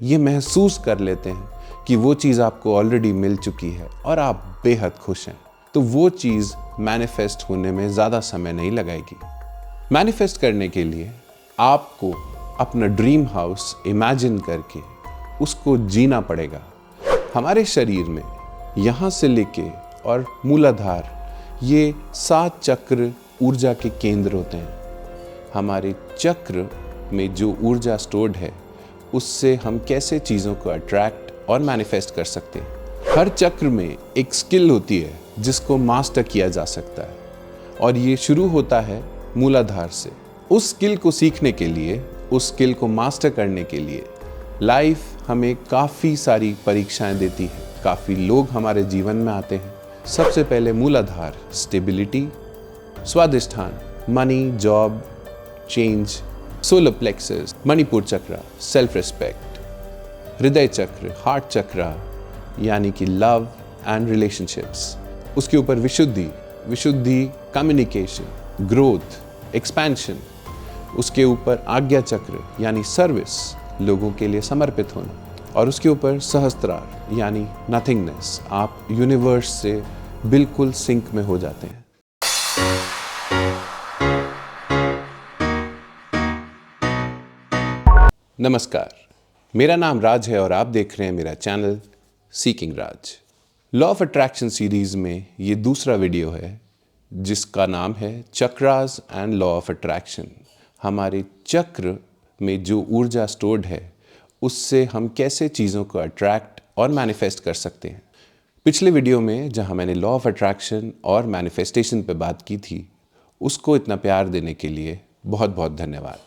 ये महसूस कर लेते हैं कि वो चीज़ आपको ऑलरेडी मिल चुकी है और आप बेहद खुश हैं, तो वो चीज़ मैनिफेस्ट होने में ज़्यादा समय नहीं लगाएगी। मैनिफेस्ट करने के लिए आपको अपना ड्रीम हाउस इमेजिन करके उसको जीना पड़ेगा। हमारे शरीर में यहाँ से लेके और मूलाधार ये 7 चक्र ऊर्जा के केंद्र होते हैं। हमारे चक्र में जो ऊर्जा स्टोर्ड है उससे हम कैसे चीज़ों को अट्रैक्ट और मैनिफेस्ट कर सकते हैं। हर चक्र में एक स्किल होती है जिसको मास्टर किया जा सकता है और ये शुरू होता है मूलाधार से। उस स्किल को सीखने के लिए, उस स्किल को मास्टर करने के लिए लाइफ हमें काफ़ी सारी परीक्षाएं देती है। काफ़ी लोग हमारे जीवन में आते हैं। सबसे पहले Muladhara stability, Swadhisthana money, job, change, solar plexus, Manipura chakra self respect, हृदय चक्र हार्ट चक्र यानी कि लव एंड रिलेशनशिप्स, उसके ऊपर विशुद्धि कम्युनिकेशन, ग्रोथ, एक्सपेंशन, उसके ऊपर आज्ञा चक्र यानी सर्विस, लोगों के लिए समर्पित होना, और उसके ऊपर सहस्त्रार यानी नथिंगनेस, आप यूनिवर्स से बिल्कुल सिंक में हो जाते हैं। नमस्कार, मेरा नाम राज है और आप देख रहे हैं मेरा channel seeking Raj. Law of attraction series में ये दूसरा वीडियो है जिसका नाम है chakras and law of attraction. हमारे चक्र में जो ऊर्जा स्टोर्ड है उससे हम कैसे चीज़ों को अट्रैक्ट और मैनिफेस्ट कर सकते हैं। पिछले वीडियो में जहां मैंने लॉ ऑफ अट्रैक्शन और मैनिफेस्टेशन पे बात की थी, उसको इतना प्यार देने के लिए बहुत बहुत धन्यवाद।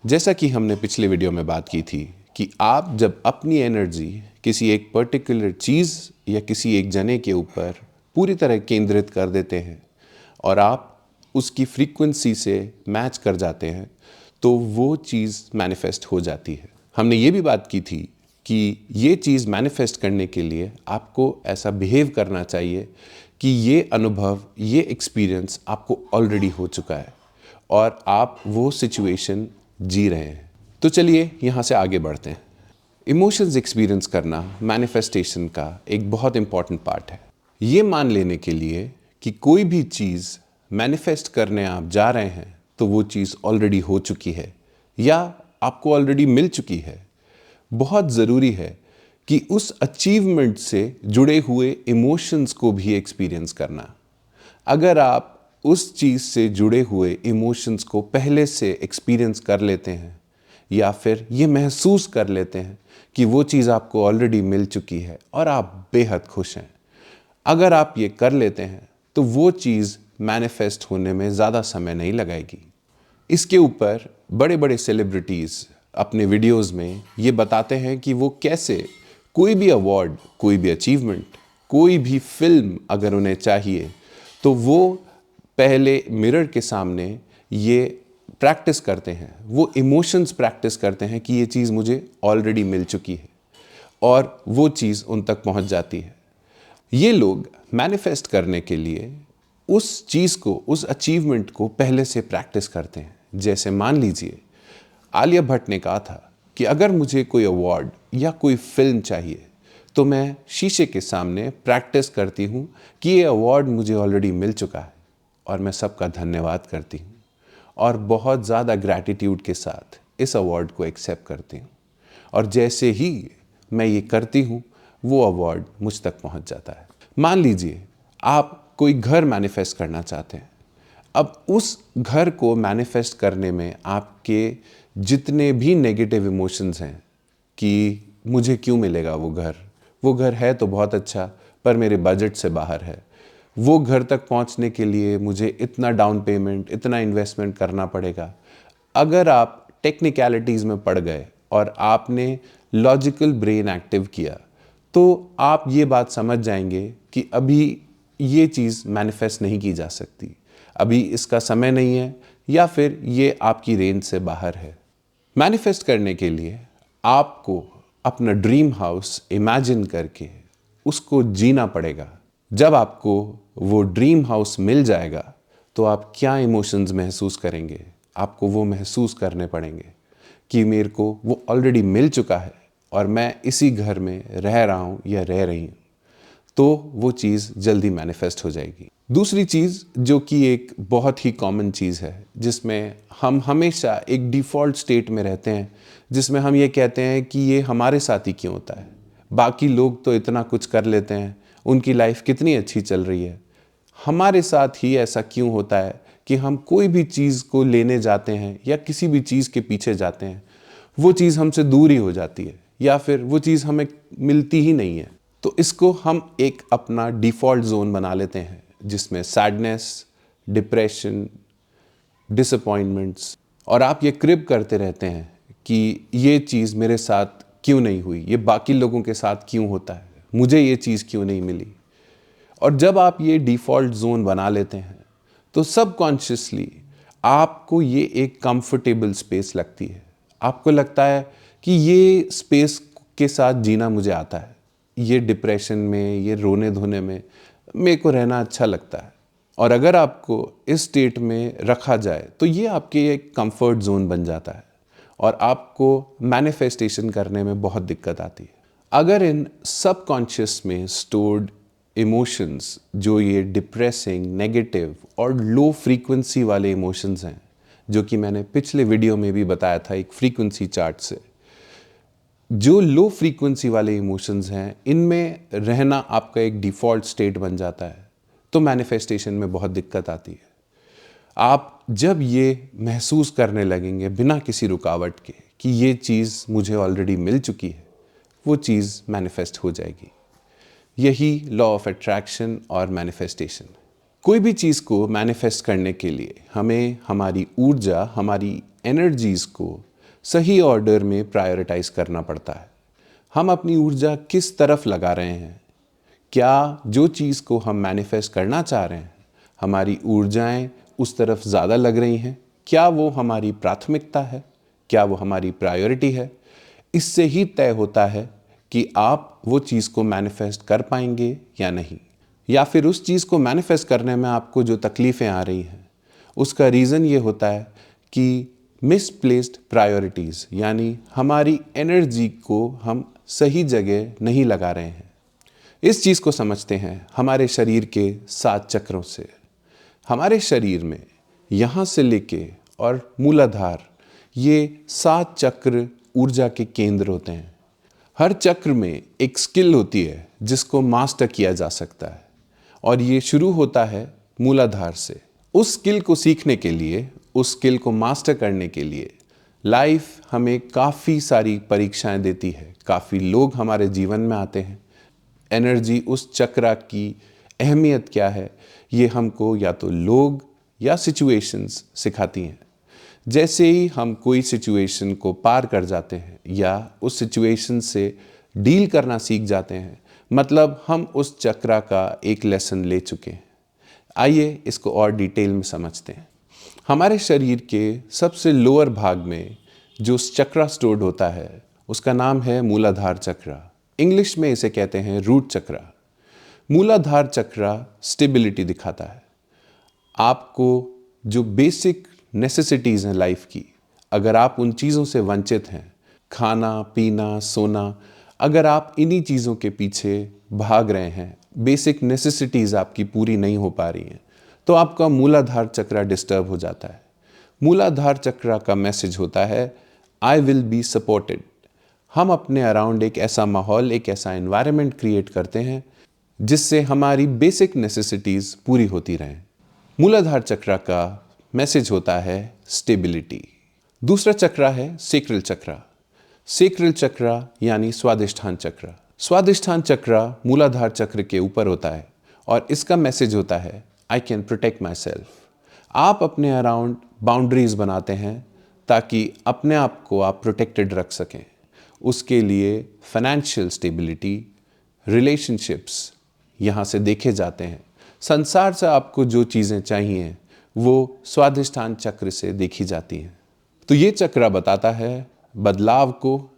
जैसा कि हमने पिछले वीडियो में बात की थी कि आप जब अपनी एनर्जी किसी एक पर्टिकुलर चीज़ या किसी एक जने के ऊपर पूरी तरह केंद्रित कर देते हैं और आप उसकी फ्रीक्वेंसी से मैच कर जाते हैं तो वो चीज़ मैनिफेस्ट हो जाती है। हमने ये भी बात की थी कि ये चीज़ मैनिफेस्ट करने के लिए आपको ऐसा बिहेव करना चाहिए कि ये अनुभव, ये एक्सपीरियंस आपको ऑलरेडी हो चुका है और आप वो सिचुएशन जी रहे हैं। तो चलिए यहाँ से आगे बढ़ते हैं। इमोशंस एक्सपीरियंस करना मैनिफेस्टेशन का एक बहुत इंपॉर्टेंट पार्ट है। ये मान लेने के लिए कि कोई भी चीज़ मैनिफेस्ट करने आप जा रहे हैं तो वो चीज़ ऑलरेडी हो चुकी है या आपको ऑलरेडी मिल चुकी है। बहुत ज़रूरी है कि उस अचीवमेंट से जुड़े हुए इमोशंस को भी एक्सपीरियंस करना। अगर आप उस चीज़ से जुड़े हुए इमोशंस को पहले से एक्सपीरियंस कर लेते हैं या फिर ये महसूस कर लेते हैं कि वो चीज़ आपको ऑलरेडी मिल चुकी है और आप बेहद खुश हैं, अगर आप ये कर लेते हैं तो वो चीज़ मैनिफेस्ट होने में ज़्यादा समय नहीं लगाएगी। इसके ऊपर बड़े बड़े सेलिब्रिटीज़ अपने वीडियोज़ में ये बताते हैं कि वो कैसे कोई भी अवार्ड, कोई भी अचीवमेंट, कोई भी फिल्म अगर उन्हें चाहिए तो वो पहले मिरर के सामने ये प्रैक्टिस करते हैं, वो इमोशंस प्रैक्टिस करते हैं कि ये चीज़ मुझे ऑलरेडी मिल चुकी है और वो चीज़ उन तक पहुंच जाती है। ये लोग मैनिफेस्ट करने के लिए उस चीज़ को, उस अचीवमेंट को पहले से प्रैक्टिस करते हैं। जैसे मान लीजिए आलिया भट्ट ने कहा था कि अगर मुझे कोई अवार्ड या कोई फिल्म चाहिए तो मैं शीशे के सामने प्रैक्टिस करती हूँ कि ये अवार्ड मुझे ऑलरेडी मिल चुका है और मैं सबका धन्यवाद करती हूँ और बहुत ज़्यादा ग्रैटिट्यूड के साथ इस अवार्ड को एक्सेप्ट करती हूँ। और जैसे ही मैं ये करती हूँ वो अवार्ड मुझ तक पहुँच जाता है। मान लीजिए आप कोई घर मैनिफेस्ट करना चाहते हैं। अब उस घर को मैनिफेस्ट करने में आपके जितने भी नेगेटिव इमोशंस हैं कि मुझे क्यों मिलेगा वो घर है तो बहुत अच्छा पर मेरे बजट से बाहर है, वो घर तक पहुंचने के लिए मुझे इतना डाउन पेमेंट, इतना इन्वेस्टमेंट करना पड़ेगा। अगर आप टेक्निकलिटीज़ में पड़ गए और आपने लॉजिकल ब्रेन एक्टिव किया तो आप ये बात समझ जाएंगे कि अभी ये चीज़ मैनिफेस्ट नहीं की जा सकती, अभी इसका समय नहीं है या फिर ये आपकी रेंज से बाहर है। मैनिफेस्ट करने के लिए आपको अपना ड्रीम हाउस इमेजिन करके उसको जीना पड़ेगा। जब आपको वो ड्रीम हाउस मिल जाएगा तो आप क्या इमोशंस महसूस करेंगे, आपको वो महसूस करने पड़ेंगे कि मेरे को वो ऑलरेडी मिल चुका है और मैं इसी घर में रह रहा हूँ या रह रही हूँ, तो वो चीज़ जल्दी मैनिफेस्ट हो जाएगी। दूसरी चीज़ जो कि एक बहुत ही कॉमन चीज़ है, जिसमें हम हमेशा एक डिफ़ॉल्ट स्टेट में रहते हैं, जिसमें हम ये कहते हैं कि ये हमारे साथ ही क्यों होता है, बाकी लोग तो इतना कुछ कर लेते हैं, उनकी लाइफ कितनी अच्छी चल रही है, हमारे साथ ही ऐसा क्यों होता है कि हम कोई भी चीज़ को लेने जाते हैं या किसी भी चीज़ के पीछे जाते हैं, वो चीज़ हमसे दूर ही हो जाती है या फिर वो चीज़ हमें मिलती ही नहीं है। तो इसको हम एक अपना डिफ़ॉल्ट जोन बना लेते हैं, जिसमें सैडनेस, डिप्रेशन, डिसअपॉइंटमेंट्स, और आप ये क्रिब करते रहते हैं कि ये चीज़ मेरे साथ क्यों नहीं हुई, ये बाकी लोगों के साथ क्यों होता है, मुझे ये चीज़ क्यों नहीं मिली। और जब आप ये डिफ़ॉल्ट जोन बना लेते हैं तो सबकॉन्शियसली आपको ये एक कंफर्टेबल स्पेस लगती है। आपको लगता है कि ये स्पेस के साथ जीना मुझे आता है, ये डिप्रेशन में, ये रोने धोने में मेरे को रहना अच्छा लगता है। और अगर आपको इस स्टेट में रखा जाए तो ये आपके एक कंफर्ट जोन बन जाता है और आपको मैनिफेस्टेशन करने में बहुत दिक्कत आती है। अगर इन सबकॉन्शियस में स्टोर्ड इमोशंस, जो ये डिप्रेसिंग, नेगेटिव और लो फ्रीक्वेंसी वाले इमोशंस हैं, जो कि मैंने पिछले वीडियो में भी बताया था एक फ्रीक्वेंसी चार्ट से, जो लो फ्रीक्वेंसी वाले इमोशंस हैं, इनमें रहना आपका एक डिफ़ॉल्ट स्टेट बन जाता है, तो मैनिफेस्टेशन में बहुत दिक्कत आती है। आप जब ये महसूस करने लगेंगे बिना किसी रुकावट के कि ये चीज़ मुझे ऑलरेडी मिल चुकी है, वो चीज़ मैनिफेस्ट हो जाएगी। यही लॉ ऑफ अट्रैक्शन और मैनिफेस्टेशन। कोई भी चीज़ को मैनिफेस्ट करने के लिए हमें हमारी ऊर्जा, हमारी एनर्जीज़ को सही ऑर्डर में प्रायोरिटाइज करना पड़ता है। हम अपनी ऊर्जा किस तरफ लगा रहे हैं, क्या जो चीज़ को हम मैनिफेस्ट करना चाह रहे हैं, हमारी ऊर्जाएं उस तरफ ज़्यादा लग रही हैं, क्या वो हमारी प्राथमिकता है, क्या वो हमारी प्रायोरिटी है। इससे ही तय होता है कि आप वो चीज़ को मैनिफेस्ट कर पाएंगे या नहीं, या फिर उस चीज़ को मैनिफेस्ट करने में आपको जो तकलीफ़ें आ रही हैं उसका रीज़न ये होता है कि मिसप्लेस्ड प्रायोरिटीज़, यानी हमारी एनर्जी को हम सही जगह नहीं लगा रहे हैं। इस चीज़ को समझते हैं हमारे शरीर के 7 चक्रों से। हमारे शरीर में यहाँ से लेके और मूलाधार, ये 7 चक्र ऊर्जा के केंद्र होते हैं। हर चक्र में एक स्किल होती है जिसको मास्टर किया जा सकता है, और ये शुरू होता है मूलाधार से। उस स्किल को सीखने के लिए, उस स्किल को मास्टर करने के लिए लाइफ हमें काफ़ी सारी परीक्षाएं देती है, काफ़ी लोग हमारे जीवन में आते हैं। एनर्जी, उस चक्र की अहमियत क्या है, ये हमको या तो लोग या सिचुएशंस सिखाती हैं। जैसे ही हम कोई सिचुएशन को पार कर जाते हैं या उस सिचुएशन से डील करना सीख जाते हैं, मतलब हम उस चक्र का एक लेसन ले चुके हैं। आइए इसको और डिटेल में समझते हैं। हमारे शरीर के सबसे लोअर भाग में जो चक्र स्टोर्ड होता है उसका नाम है मूलाधार चक्र। इंग्लिश में इसे कहते हैं रूट चक्र। मूलाधार चक्र स्टेबिलिटी दिखाता है। आपको जो बेसिक नेसेसिटीज़ हैं लाइफ की, अगर आप उन चीज़ों से वंचित हैं, खाना, पीना, सोना, अगर आप इन्हीं चीज़ों के पीछे भाग रहे हैं, बेसिक नेसेसिटीज़ आपकी पूरी नहीं हो पा रही हैं, तो आपका मूलाधार चक्र डिस्टर्ब हो जाता है। मूलाधार चक्र का मैसेज होता है, आई विल बी सपोर्टेड। हम अपने अराउंड एक ऐसा माहौल, एक ऐसा एनवायरनमेंट क्रिएट करते हैं जिससे हमारी बेसिक नेसेसिटीज़ पूरी होती रहें। मूलाधार चक्र का मैसेज होता है स्टेबिलिटी। दूसरा चक्र है सेक्रल चक्र। सेक्रल चक्र यानी स्वादिष्ठान चक्र। स्वादिष्ठान चक्र मूलाधार चक्र के ऊपर होता है और इसका मैसेज होता है I can protect my self. आप अपने अराउंड बाउंड्रीज बनाते हैं ताकि अपने आप को आप प्रोटेक्टेड रख सकें। उसके लिए फाइनेंशियल स्टेबिलिटी, रिलेशनशिप्स यहाँ से देखे जाते हैं। संसार से आपको जो चीज़ें चाहिए वो स्वादिष्ठान चक्र से देखी जाती हैं। तो ये चक्र बताता है बदलाव को,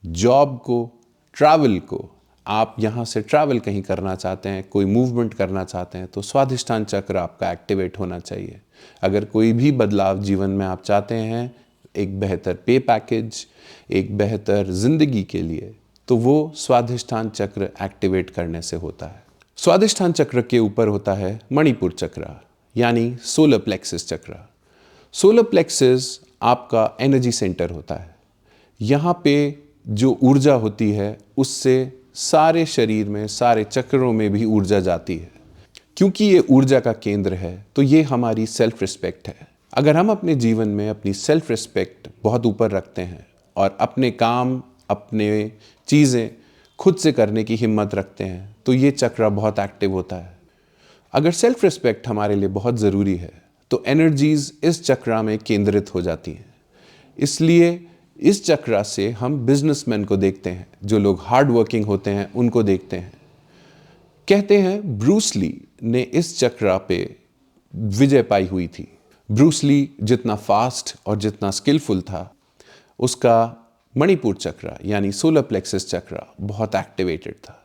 जॉब को, ट्रैवल को। आप यहाँ से ट्रैवल कहीं करना चाहते हैं, कोई मूवमेंट करना चाहते हैं, तो स्वादिष्ठान चक्र आपका एक्टिवेट होना चाहिए। अगर कोई भी बदलाव जीवन में आप चाहते हैं, एक बेहतर पे पैकेज, एक बेहतर ज़िंदगी के लिए, तो वो स्वादिष्ठान चक्र एक्टिवेट करने से होता है। स्वादिष्ठान चक्र के ऊपर होता है मणिपुर चक्र यानी सोलर प्लेक्सिस चक्र। सोलर प्लेक्सिस आपका एनर्जी सेंटर होता है। यहाँ पे जो ऊर्जा होती है उससे सारे शरीर में, सारे चक्रों में भी ऊर्जा जाती है। क्योंकि ये ऊर्जा का केंद्र है तो ये हमारी सेल्फ रिस्पेक्ट है। अगर हम अपने जीवन में अपनी सेल्फ रिस्पेक्ट बहुत ऊपर रखते हैं और अपने काम, अपने चीज़ें खुद से करने की हिम्मत रखते हैं तो ये चक्र बहुत एक्टिव होता है। अगर सेल्फ रिस्पेक्ट हमारे लिए बहुत ज़रूरी है तो एनर्जीज इस चक्र में केंद्रित हो जाती हैं। इसलिए इस चक्र से हम बिजनेसमैन को देखते हैं, जो लोग हार्ड वर्किंग होते हैं उनको देखते हैं। कहते हैं ब्रूस ली ने इस चक्र पे विजय पाई हुई थी। ब्रूस ली जितना फास्ट और जितना स्किलफुल था, उसका मणिपुर चक्र यानी सोलर प्लेक्सिस चक्र बहुत एक्टिवेटेड था।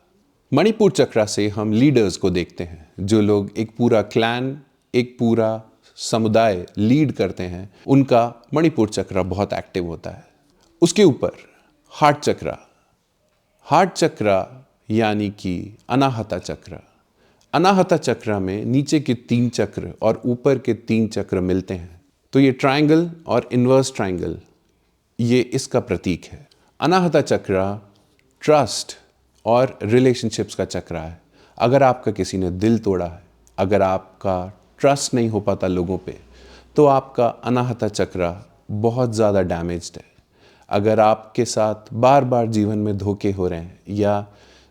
मणिपुर चक्र से हम लीडर्स को देखते हैं, जो लोग एक पूरा क्लैन, एक पूरा समुदाय लीड करते हैं, उनका मणिपुर चक्र बहुत एक्टिव होता है। उसके ऊपर हार्ट चक्र, हार्ट चक्र यानी कि अनाहता चक्र। अनाहता चक्र में नीचे के 3 चक्र और ऊपर के 3 चक्र मिलते हैं, तो ये ट्रायंगल और इन्वर्स ट्रायंगल ये इसका प्रतीक है। अनाहता चक्र ट्रस्ट और रिलेशनशिप्स का चक्र है। अगर आपका किसी ने दिल तोड़ा है, अगर आपका ट्रस्ट नहीं हो पाता लोगों पे, तो आपका अनाहता चक्र बहुत ज़्यादा डैमेज्ड है। अगर आपके साथ बार बार जीवन में धोखे हो रहे हैं या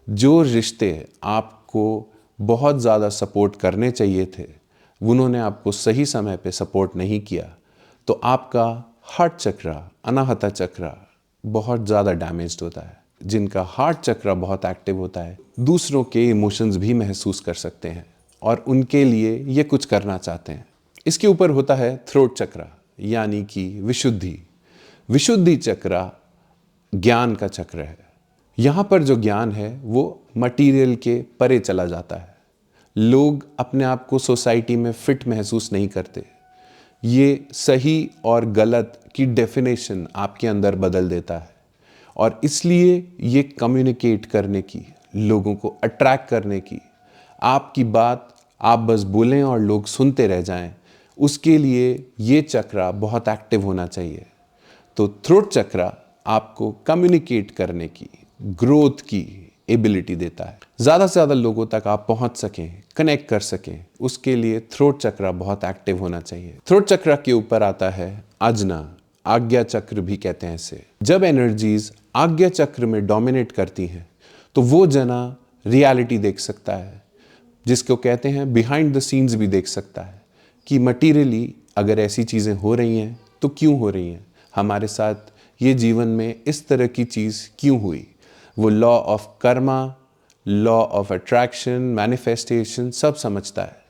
जो रिश्ते आपको बहुत ज़्यादा सपोर्ट करने चाहिए थे, उन्होंने आपको सही समय पे सपोर्ट नहीं किया, तो आपका हार्ट चक्र, अनाहता चक्र बहुत ज़्यादा डैमेज्ड होता है। जिनका हार्ट चक्र बहुत एक्टिव होता है, दूसरों के इमोशंस भी महसूस कर सकते हैं और उनके लिए ये कुछ करना चाहते हैं। इसके ऊपर होता है थ्रोट चक्र यानी कि विशुद्धि। विशुद्धि चक्र ज्ञान का चक्र है। यहाँ पर जो ज्ञान है वो मटेरियल के परे चला जाता है। लोग अपने आप को सोसाइटी में फिट महसूस नहीं करते। ये सही और गलत की डेफिनेशन आपके अंदर बदल देता है और इसलिए ये कम्युनिकेट करने की, लोगों को अट्रैक्ट करने की, आपकी बात आप बस बोलें और लोग सुनते रह जाएं, उसके लिए ये चक्र बहुत एक्टिव होना चाहिए। तो थ्रोट चक्र आपको कम्युनिकेट करने की, ग्रोथ की एबिलिटी देता है। ज़्यादा से ज़्यादा लोगों तक आप पहुंच सकें, कनेक्ट कर सकें, उसके लिए थ्रोट चक्र बहुत एक्टिव होना चाहिए। थ्रोट चक्र के ऊपर आता है आजना, आज्ञा चक्र भी कहते हैं इसे। जब एनर्जीज आज्ञा चक्र में डोमिनेट करती हैं तो वो जना रियलिटी देख सकता है, जिसको कहते हैं बिहाइंड द सीन्स भी देख सकता है कि मटीरियली अगर ऐसी चीज़ें हो रही हैं तो क्यों हो रही हैं, हमारे साथ ये जीवन में इस तरह की चीज़ क्यों हुई। वो law of Karma, law of attraction, manifestation सब समझता है।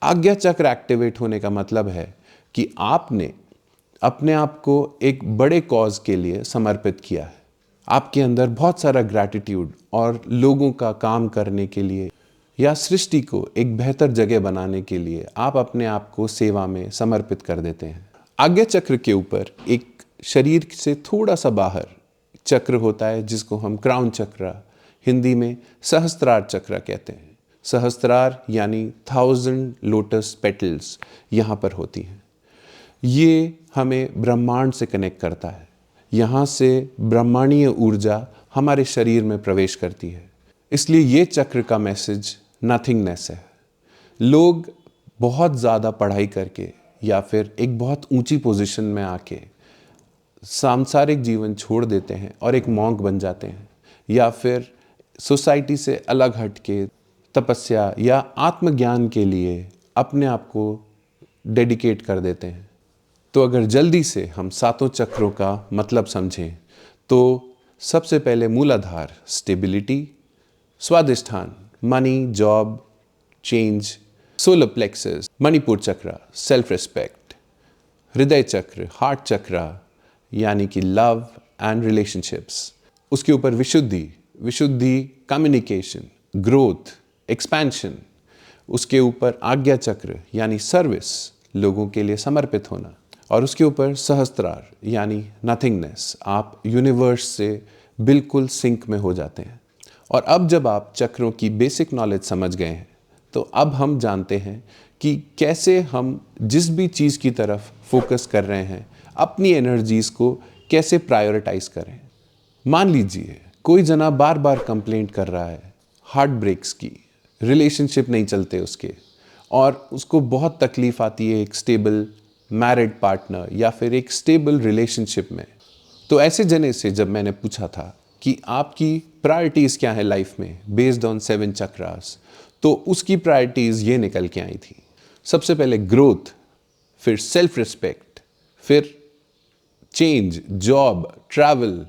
आज्ञा चक्र एक्टिवेट होने का मतलब है कि आपने अपने आप को एक बड़े कॉज के लिए समर्पित किया है। आपके अंदर बहुत सारा ग्रैटिट्यूड और लोगों का काम करने के लिए या सृष्टि को एक बेहतर जगह बनाने के लिए आप अपने आप को सेवा में समर्पित कर देते हैं। आज्ञा चक्र के ऊपर एक शरीर से थोड़ा सा बाहर चक्र होता है जिसको हम क्राउन चक्र, हिंदी में सहस्त्रार चक्र कहते हैं। सहस्त्रार यानी 1000 लोटस पेटल्स यहाँ पर होती हैं। ये हमें ब्रह्मांड से कनेक्ट करता है। यहाँ से ब्रह्मांडीय ऊर्जा हमारे शरीर में प्रवेश करती है। इसलिए ये चक्र का मैसेज नथिंगनेस है। लोग बहुत ज़्यादा पढ़ाई करके या फिर एक बहुत ऊंची पोजीशन में आके सांसारिक जीवन छोड़ देते हैं और एक मॉन्क बन जाते हैं, या फिर सोसाइटी से अलग हट के तपस्या या आत्मज्ञान के लिए अपने आप को डेडिकेट कर देते हैं। तो अगर जल्दी से हम सातों चक्रों का मतलब समझें तो सबसे पहले Muladhara stability, Swadhisthana money, job, change, solar plexus Manipura chakra self respect, हृदय चक्र हार्ट चक्र यानी कि लव एंड रिलेशनशिप्स, उसके ऊपर विशुद्धि, विशुद्धि कम्युनिकेशन, ग्रोथ, एक्सपेंशन, उसके ऊपर आज्ञा चक्र यानी सर्विस, लोगों के लिए समर्पित होना, और उसके ऊपर सहस्त्रार यानी नथिंगनेस, आप यूनिवर्स से बिल्कुल सिंक में हो जाते हैं। और अब जब आप चक्रों की बेसिक नॉलेज समझ गए हैं तो अब हम जानते हैं कि कैसे हम जिस भी चीज़ की तरफ फोकस कर रहे हैं अपनी एनर्जीज़ को कैसे प्रायोरिटाइज करें। मान लीजिए कोई जना बार बार कंप्लेंट कर रहा है हार्ट ब्रेक्स की, रिलेशनशिप नहीं चलते उसके, और उसको बहुत तकलीफ आती है एक स्टेबल मैरिड पार्टनर या फिर एक स्टेबल रिलेशनशिप में। तो ऐसे जने से जब मैंने पूछा था कि आपकी प्रायोरिटीज़ क्या है लाइफ में बेस्ड ऑन 7 चक्रास, तो उसकी प्रायोरिटीज़ ये निकल के आई थी। सबसे पहले ग्रोथ, फिर सेल्फ रिस्पेक्ट, फिर चेंज, जॉब, ट्रैवल,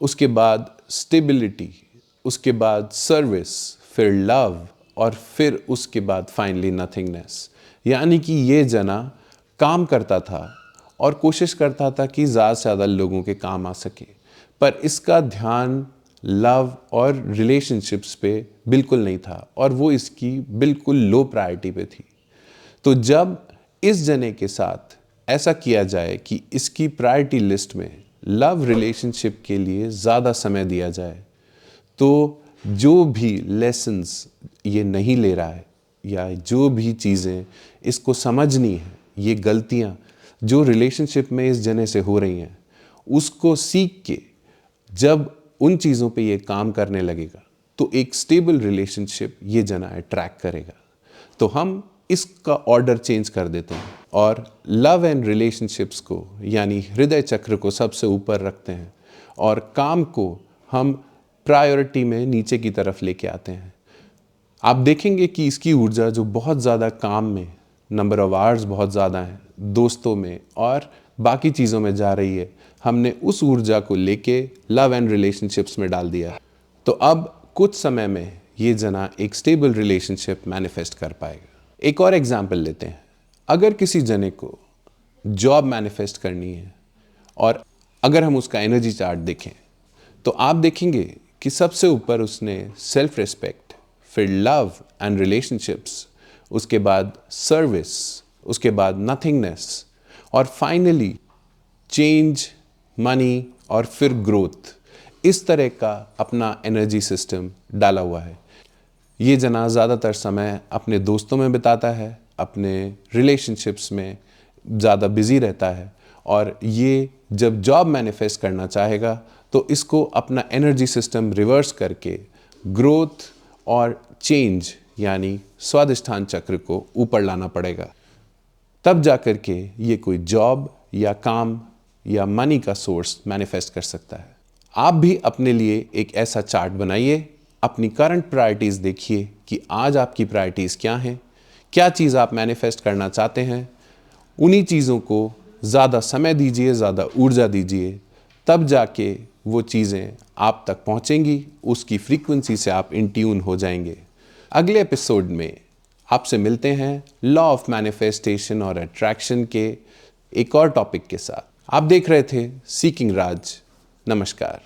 उसके बाद स्टेबिलिटी, उसके बाद सर्विस, फिर लव, और फिर उसके बाद फाइनली नथिंगनेस। यानी कि ये जना काम करता था और कोशिश करता था कि ज़्यादा से ज़्यादा लोगों के काम आ सके, पर इसका ध्यान लव और रिलेशनशिप्स पे बिल्कुल नहीं था और वो इसकी बिल्कुल लो प्रायोरिटी पे थी। तो जब इस जने के साथ ऐसा किया जाए कि इसकी प्रायोरिटी लिस्ट में लव रिलेशनशिप के लिए ज़्यादा समय दिया जाए, तो जो भी लेसन्स ये नहीं ले रहा है या जो भी चीज़ें इसको समझनी है, ये गलतियाँ जो रिलेशनशिप में इस जने से हो रही हैं, उसको सीख के जब उन चीज़ों पे ये काम करने लगेगा तो एक स्टेबल रिलेशनशिप ये जना अट्रैक्ट करेगा। तो हम इसका ऑर्डर चेंज कर देते हैं और लव एंड रिलेशनशिप्स को यानी हृदय चक्र को सबसे ऊपर रखते हैं और काम को हम प्रायोरिटी में नीचे की तरफ लेके आते हैं। आप देखेंगे कि इसकी ऊर्जा जो बहुत ज़्यादा काम में, नंबर ऑफ आवर्स बहुत ज़्यादा है, दोस्तों में और बाकी चीज़ों में जा रही है, हमने उस ऊर्जा को लेके लव एंड रिलेशनशिप्स में डाल दिया। तो अब कुछ समय में ये जना एक स्टेबल रिलेशनशिप मैनिफेस्ट कर पाएगा। एक और एग्जाम्पल लेते हैं। अगर किसी जने को जॉब मैनिफेस्ट करनी है और अगर हम उसका एनर्जी चार्ट देखें तो आप देखेंगे कि सबसे ऊपर उसने सेल्फ रिस्पेक्ट, फिर लव एंड रिलेशनशिप्स, उसके बाद सर्विस, उसके बाद नथिंगनेस और फाइनली चेंज, मनी और फिर ग्रोथ, इस तरह का अपना एनर्जी सिस्टम डाला हुआ है। ये जना ज़्यादातर समय अपने दोस्तों में बिताता है, अपने रिलेशनशिप्स में ज़्यादा बिजी रहता है और ये जब जॉब मैनिफेस्ट करना चाहेगा तो इसको अपना एनर्जी सिस्टम रिवर्स करके ग्रोथ और चेंज यानी स्वाधिष्ठान चक्र को ऊपर लाना पड़ेगा। तब जाकर के ये कोई जॉब या काम या मनी का सोर्स मैनिफेस्ट कर सकता है। आप भी अपने लिए एक ऐसा चार्ट बनाइए, अपनी करंट प्रायोरिटीज़ देखिए कि आज आपकी प्रायोरिटीज़ क्या हैं, क्या चीज़ आप मैनिफेस्ट करना चाहते हैं, उन्हीं चीज़ों को ज़्यादा समय दीजिए, ज़्यादा ऊर्जा दीजिए, तब जाके वो चीज़ें आप तक पहुँचेंगी, उसकी फ्रीक्वेंसी से आप इन ट्यून हो जाएंगे। अगले एपिसोड में आपसे मिलते हैं लॉ ऑफ मैनिफेस्टेशन और अट्रैक्शन के एक और टॉपिक के साथ। आप देख रहे थे सीकिंग राज। नमस्कार।